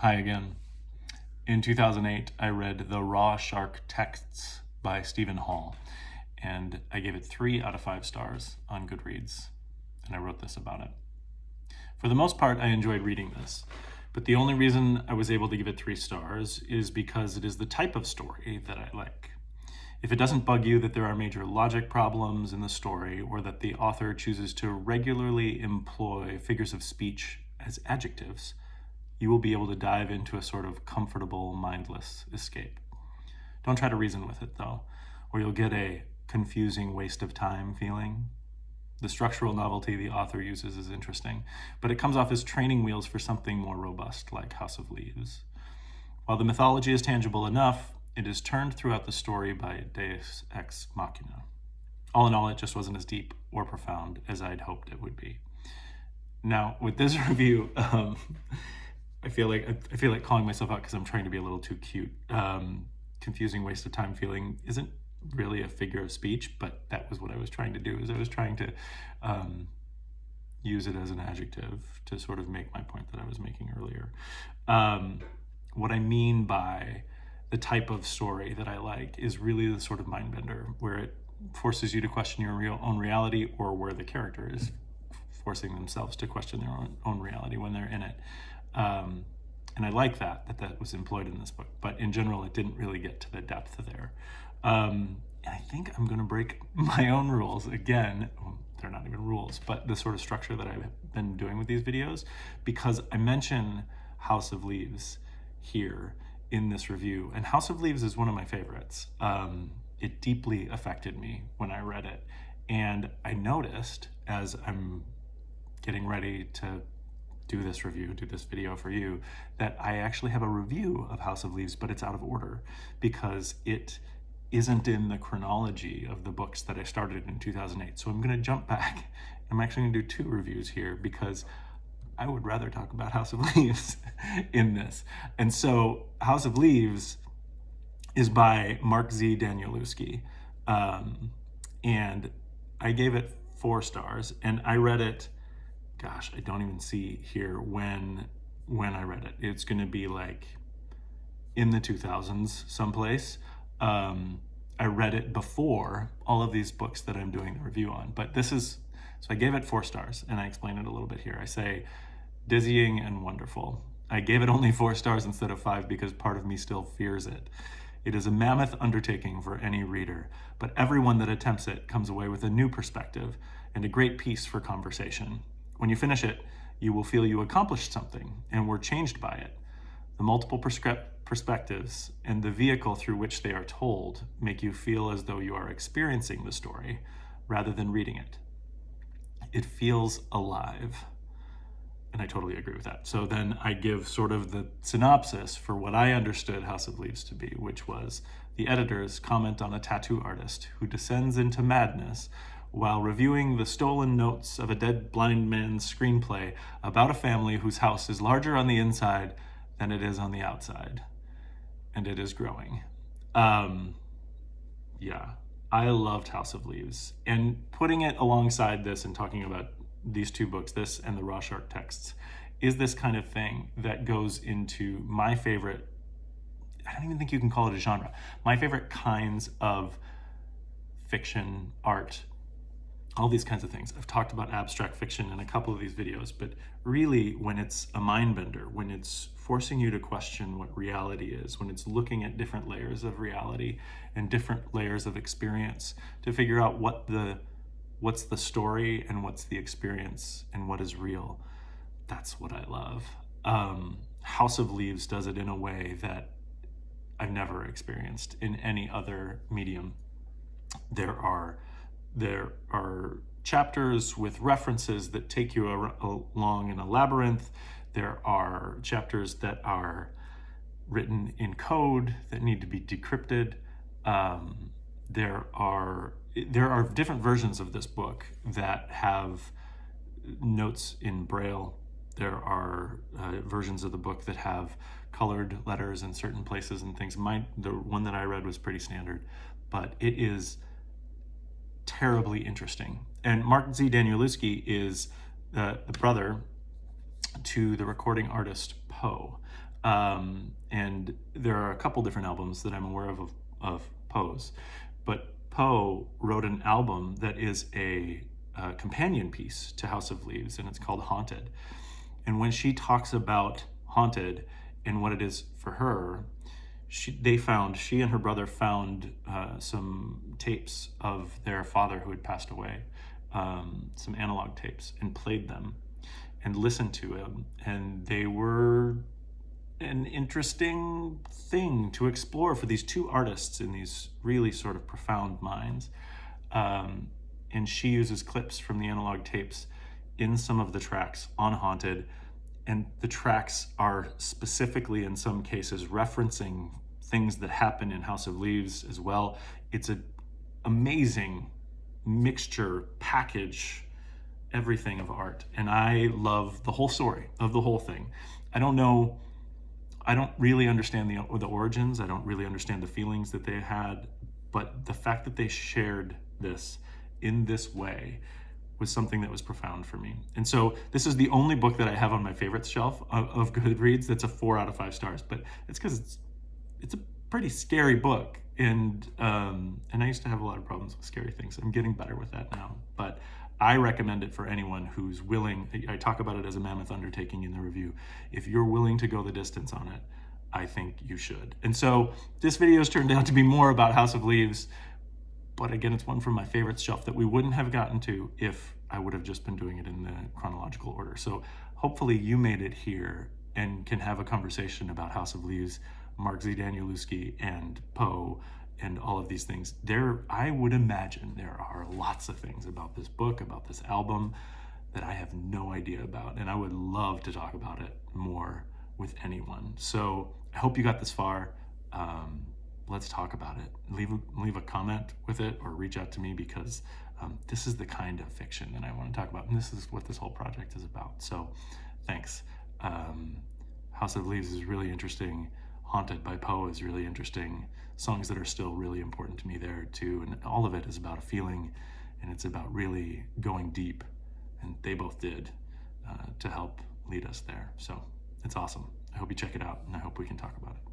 Hi again. In 2008, I read The Raw Shark Texts by Stephen Hall, and I gave it 3 out of 5 stars on Goodreads, and I wrote this about it. For the most part, I enjoyed reading this, but the only reason I was able to give it 3 stars is because it is the type of story that I like. If it doesn't bug you that there are major logic problems in the story, or that the author chooses to regularly employ figures of speech as adjectives, you will be able to dive into a sort of comfortable, mindless escape. Don't try to reason with it, though, or you'll get a confusing waste of time feeling. The structural novelty the author uses is interesting, but it comes off as training wheels for something more robust, like House of Leaves. While the mythology is tangible enough, it is turned throughout the story by Deus ex machina. All in all, it just wasn't as deep or profound as I'd hoped it would be. Now, with this review, I feel like calling myself out because I'm trying to be a little too cute. Confusing waste of time feeling isn't really a figure of speech, but that was what I was trying to do. Is I was trying to use it as an adjective to sort of make my point that I was making earlier. What I mean by the type of story that I like is really the sort of mind bender where it forces you to question your own reality, or where the character is forcing themselves to question their own reality when they're in it. And I like that was employed in this book, but in general, it didn't really get to the depth there. And I think I'm going to break my own rules again. They're not even rules, but the sort of structure that I've been doing with these videos, because I mention House of Leaves here in this review, and House of Leaves is one of my favorites. It deeply affected me when I read it, and I noticed as I'm getting ready to do this video for you, that I actually have a review of House of Leaves, but it's out of order because it isn't in the chronology of the books that I started in 2008. So I'm going to jump back. I'm actually going to do 2 reviews here because I would rather talk about House of Leaves in this. And so House of Leaves is by Mark Z. Danielewski. And I gave it 4 stars, and I read it, gosh, I don't even see here when I read it. It's going to be like in the 2000s someplace. I read it before all of these books that I'm doing the review on, but so I gave it 4 stars, and I explain it a little bit here. I say, dizzying and wonderful. I gave it only 4 stars instead of 5 because part of me still fears it. It is a mammoth undertaking for any reader, but everyone that attempts it comes away with a new perspective and a great piece for conversation. When you finish it, you will feel you accomplished something and were changed by it. The multiple perspectives and the vehicle through which they are told make you feel as though you are experiencing the story rather than reading it. It feels alive. And I totally agree with that. So then I give sort of the synopsis for what I understood House of Leaves to be, which was the editors comment on a tattoo artist who descends into madness while reviewing the stolen notes of a dead blind man's screenplay about a family whose house is larger on the inside than it is on the outside. And it is growing. Yeah, I loved House of Leaves. And putting it alongside this and talking about these 2 books, this and the Raw Shark Texts, is this kind of thing that goes into my favorite, I don't even think you can call it a genre, my favorite kinds of fiction, art, all these kinds of things. I've talked about abstract fiction in a couple of these videos, but really when it's a mind bender, when it's forcing you to question what reality is, when it's looking at different layers of reality and different layers of experience to figure out what's the story and what's the experience and what is real, that's what I love. House of Leaves does it in a way that I've never experienced in any other medium. There are chapters with references that take you along in a labyrinth. There are chapters that are written in code that need to be decrypted. There are different versions of this book that have notes in Braille. There are versions of the book that have colored letters in certain places and things. The one that I read was pretty standard, but it is terribly interesting. And Mark Z. Danielewski is the brother to the recording artist Poe. And there are a couple different albums that I'm aware of Poe's. But Poe wrote an album that is a companion piece to House of Leaves, and it's called Haunted. And when she talks about Haunted and what it is for her, she and her brother found some tapes of their father who had passed away, some analog tapes, and played them and listened to them. And they were an interesting thing to explore for these two artists in these really sort of profound minds. And she uses clips from the analog tapes in some of the tracks on Haunted. And the tracks are specifically, in some cases, referencing things that happen in House of Leaves as well. It's an amazing mixture, package, everything of art. And I love the whole story of the whole thing. I don't really understand the origins. I don't really understand the feelings that they had. But the fact that they shared this in this way was something that was profound for me. And so this is the only book that I have on my favorites shelf of Goodreads that's a 4 out of 5 stars. But it's because it's a pretty scary book. And I used to have a lot of problems with scary things. I'm getting better with that now. But I recommend it for anyone who's willing. I talk about it as a mammoth undertaking in the review. If you're willing to go the distance on it, I think you should. And so this video has turned out to be more about House of Leaves. But again, it's one from my favorites shelf that we wouldn't have gotten to if I would have just been doing it in the chronological order. So hopefully you made it here and can have a conversation about House of Leaves, Mark Z. Danielewski, and Poe, and all of these things. I would imagine there are lots of things about this book, about this album, that I have no idea about, and I would love to talk about it more with anyone. So I hope you got this far. Let's talk about it. Leave a comment with it or reach out to me, because this is the kind of fiction that I want to talk about, and this is what this whole project is about. So thanks. House of Leaves is really interesting. Haunted by Poe is really interesting. Songs that are still really important to me there too, and all of it is about a feeling, and it's about really going deep, and they both did to help lead us there. So it's awesome. I hope you check it out, and I hope we can talk about it.